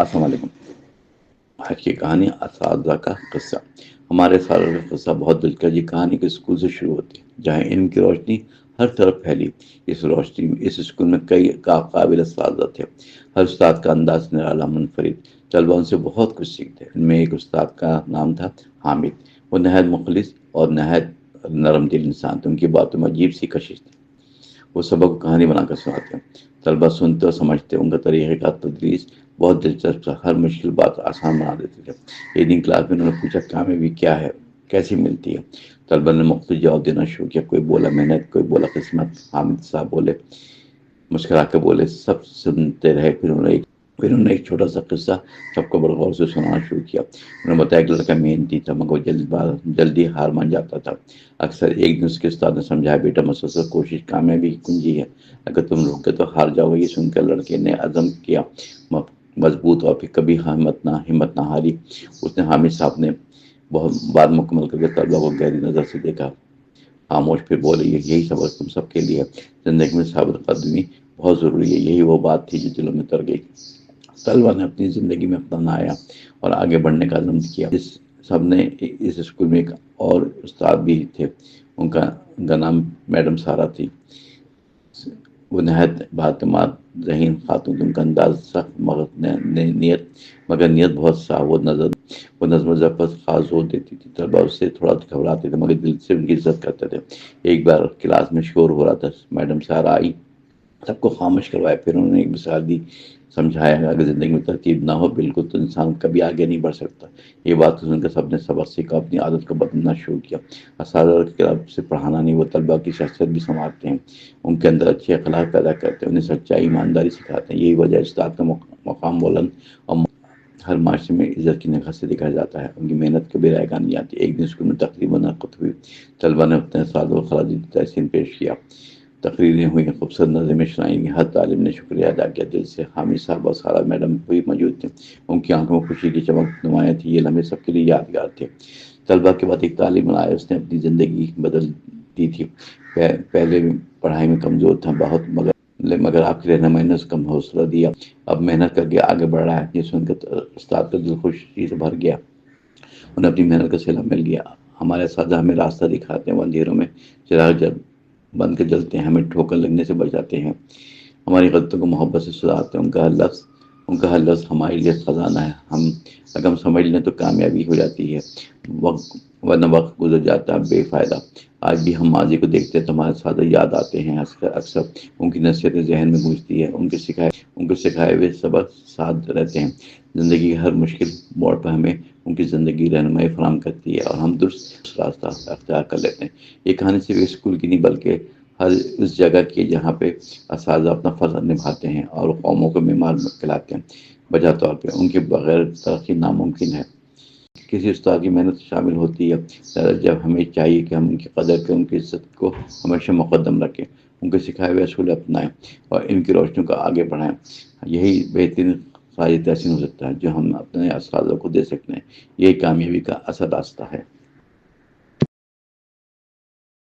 السلام علیکم۔ آج کی کہانی اساتذہ کا قصہ۔ ہمارے اساتذہ کا قصہ بہت دلچسپ۔ یہ کہانی کے اسکول سے شروع ہوتی ہے جہاں علم کی روشنی ہر طرف پھیلی۔ اس اسکول میں کئی قابل اساتذہ تھے۔ ہر استاد کا انداز نرالا، منفرد۔ طلبہ ان سے بہت کچھ سیکھتے۔ ان میں ایک استاد کا نام تھا حامد۔ وہ نہایت مخلص اور نہایت نرم دل انسان تھے۔ ان کی باتوں میں عجیب سی کشش تھی۔ وہ سبق کو کہانی بنا کر سناتے ہیں۔ طلبہ سنتے اور سمجھتے۔ ان کا طریقہ کا تدریس بہت دلچسپ تھا۔ ہر مشکل بات آسان بنا دیتے تھے۔ ایک دن کلاس میں انہوں نے پوچھا کامیابی کیا ہے، کیسی ملتی ہے؟ طلبہ نے مختلف جواب دینا شروع کیا۔ کوئی بولا محنت، کوئی بولا قسمت۔ حامد صاحب بولے، مسکرا کے بولے۔ سب سنتے رہے۔ پھر انہوں نے ایک چھوٹا سا قصہ سب کو بڑے غور سے سنانا شروع کیا۔ انہوں نے بتایا ایک لڑکا محنتی تھا مگر وہ جلدی ہار مان جاتا تھا۔ اکثر ایک دن اس کے استاد نے سمجھایا، بیٹا مسلسل کوشش کامیابی کی کنجی ہے، اگر تم رک گئے تو ہار جاؤ گے۔ یہ سن کر لڑکے نے عزم کیا مضبوط، اور پھر کبھی ہمت نہ ہاری۔ اس نے حامد صاحب نے بہت بات مکمل کر کے طلبہ کو گہری نظر سے دیکھا، خاموش، پھر بولے، یہی سبق تم سب کے لیے زندگی میں ثابت قدمی بہت ضروری ہے۔ یہی وہ بات تھی جو دلوں میں اتر گئی۔ طلبہ نے اپنی زندگی میں اپنایا اور آگے بڑھنے کا عزم کیا۔ سب نے اس اسکول میں ایک اور استاد بھی تھے۔ ان کا نام میڈم سارا تھی۔ وہ نہایت بااعتماد ذہین خاتون تھی۔ ان کا انداز سخت مگر نیت بہت صاف۔ وہ نظم و ضبط پر خاص زور دیتی تھی۔ طلبہ اس سے تھوڑا گھبراتے تھے مگر دل سے ان کی عزت کرتے تھے۔ ایک بار کلاس میں شور ہو رہا تھا۔ میڈم سارا آئی، سب کو خاموش کروایا۔ پھر انہوں نے ایک مثال دی، سمجھایا، اگر زندگی میں ترتیب نہ ہو بالکل تو انسان کبھی آگے نہیں بڑھ سکتا۔ یہ بات سن کر سب نے سبق سیکھا، اپنی عادت کو بدلنا شروع کیا۔ اساتذہ کی طرف سے پڑھانا نہیں، وہ طلبہ کی شخصیت بھی سنوارتے ہیں، ان کے اندر اچھے اخلاق پیدا کرتے ہیں، انہیں سچائی، ایمانداری سکھاتے ہیں۔ یہی وجہ استاد کا مقام بلند اور ہر معاشرے میں عزت کی نگاہ سے دیکھا جاتا ہے۔ ان کی محنت کبھی رائیگاں نہیں جاتی۔ ایک دن اسکول میں تقریب منعقد ہوئی۔ طلبہ نے اپنے اساتذہ کو خراج تحسین پیش کیا۔ تقریریں ہوئیں، خوبصورت نظمیں سنائی گئیں، ہر طالب نے شکریہ ادا کیا دل سے۔ حامد صاحب اور سارا میڈم بھی موجود تھے۔ ان کی آنکھوں میں خوشی کی چمک نمایاں تھی۔ یہ لمحے سب کے لیے یادگار تھے۔ طلبہ کے بعد ایک طالب آیا، اس نے اپنی زندگی بدل دی تھی۔ پہلے پڑھائی میں کمزور تھا بہت، مگر آپ کی رہنمائی نے اس کا حوصلہ دیا۔ اب محنت کر کے آگے بڑھ رہا ہے۔ یہ سن کر استاد کا دل خوشی سے بھر گیا۔ انہیں اپنی محنت کا صلہ مل گیا۔ ہمارے اساتذہ ہمیں راستہ دکھاتے ہیں، وہ اندھیروں میں چراغ بن کے جلتے ہیں، ہمیں ٹھوکر لگنے سے بچاتے ہیں، ہماری غلطیوں کو محبت سے سدھارتے ہیں۔ ان کا ہر لفظ ہمارے لیے خزانہ ہے۔ اگر ہم سمجھ لیں تو کامیابی ہو جاتی ہے، ورنہ وقت گزر جاتا ہے بے فائدہ۔ آج بھی ہم ماضی کو دیکھتے ہیں تو ہمارے اساتذہ یاد آتے ہیں۔ اکثر ان کی نصیحتیں ذہن میں گونجتی ہے، ان کے سکھائے ہوئے سبق ساتھ رہتے ہیں۔ زندگی کے ہر مشکل موڑ پر ہمیں ان کی زندگی رہنمائی فراہم کرتی ہے اور ہم درست راستہ اختیار کر لیتے ہیں۔ یہ کہانی صرف اسکول کی نہیں بلکہ ہر اس جگہ کی، جہاں پہ اساتذہ اپنا فرض نبھاتے ہیں اور قوموں کو معمار کھلاتے ہیں۔ بجا طور پہ ان کے بغیر ترقی ناممکن ہے۔ کسی استاد کی محنت شامل ہوتی ہے جب ہمیں چاہیے کہ ہم ان کی قدر کریں، ان کی عزت کو ہمیشہ مقدم رکھیں، ان کے سکھائے ہوئے اصول اپنائیں اور ان کی روشنی کو آگے بڑھائیں۔ یہی بہترین خراج تحسین ہو سکتا ہے جو ہم اپنے اساتذہ کو دے سکتے ہیں۔ یہی کامیابی کا اصل راستہ ہے۔